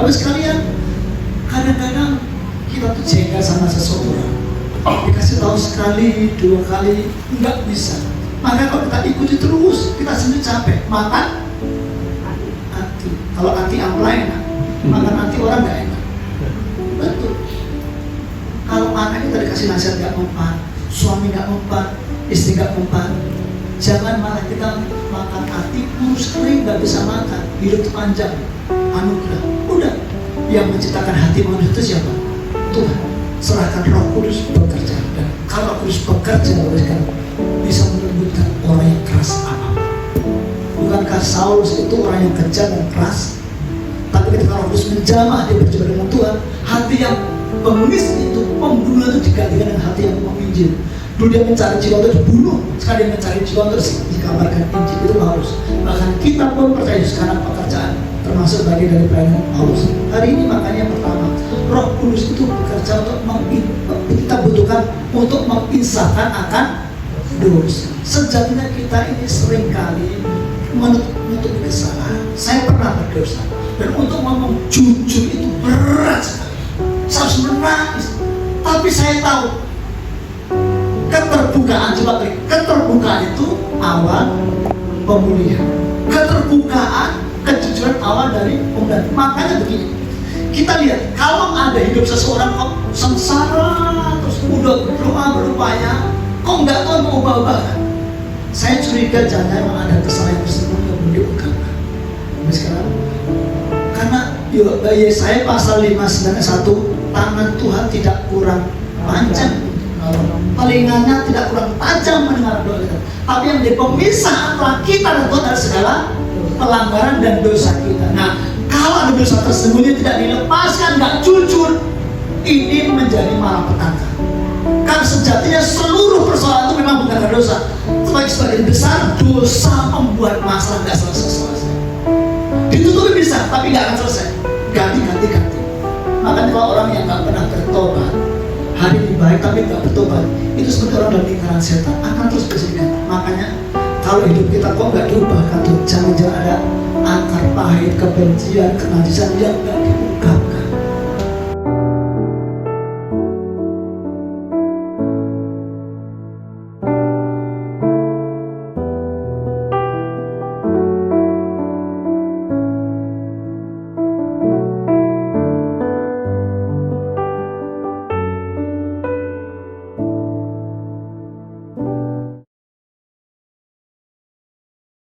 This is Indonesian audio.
Bapak sekalian, kadang-kadang kita tuh jengkel sama seseorang, dikasih tahu sekali, 2 kali, nggak bisa. Maka kalau kita ikuti terus, kita sendiri capek. Makan hati. Kalau hati ampla enak, makan hati orang nggak enak. Betul. Kalau anak kita dikasih nasihat nggak mempan, suami nggak mempan, istri nggak mempan, jangan malah kita makan hati, kurus kering, nggak bisa makan, hidup panjang, anugerah. Udah, yang menciptakan hati manusia itu siapa? Tuhan. Serahkan Roh Kudus bekerja. Dan kalau Roh Kudus bekerja, bisa melembutkan orang yang keras apa? Bukankah Saulus itu orang yang kejam dan keras? Tapi ketika Roh Kudus menjamah, dia berjumpa dengan Tuhan, hati yang pengemis itu, pembunuh itu digantikan dengan hati yang menginjil. Dulu dia mencari jiwa untuk dibunuh, sekarang dia mencari jiwa untuk dikabarkan Injil. Itu Paulus. Bahkan kita pun percaya sekarang pekerjaan termasuk bagian dari pelayanan Paulus. Hari ini makanya pertama, Roh Kudus itu bekerja untuk kita butuhkan untuk menginsafkan akan dosa. Sejatinya kita ini seringkali menutupi kesalahan. Saya pernah berdosa, dan untuk ngomong jujur itu berat sekali. Saya harus menangis. Tapi saya tahu keterbukaan, coba klik, keterbukaan itu awal pemulihan. Keterbukaan, kejujuran awal dari pemulihan. Makanya begini, kita lihat kalau ada hidup seseorang kok sengsara, terus udah berdoa berupaya, kok nggak tahu mau ubah-ubah kan? Saya curiga jangan memang ada kesalahan tersembunyi yang belum diungkapkan. Sekarang, karena Yesaya pasal 5:1, tangan Tuhan tidak kurang panjang, telinganya tidak kurang tajam mendengar doa kita, tapi yang menjadi pemisah antara kita dan Tuhan adalah segala pelanggaran dan dosa kita. Nah, kalau ada dosa tersembunyi tidak dilepaskan, nggak jujur, ini menjadi malapetaka. Kan sejatinya seluruh persoalan itu memang bukan karena dosa, tetapi sebagian besar dosa membuat masalah nggak selesai. Ditutupi bisa, tapi nggak akan selesai. Ganti. Makanya kalau orang yang nggak pernah bertobat, hari ini baik tapi nggak bertobat, itu seperti orang dalam lingkaran setan, akan terus bersikap. Makanya kalau hidup kita kok nggak diubahkan tuh, jangan-jangan ada akar pahit, kebencian, kenajisan yang nggak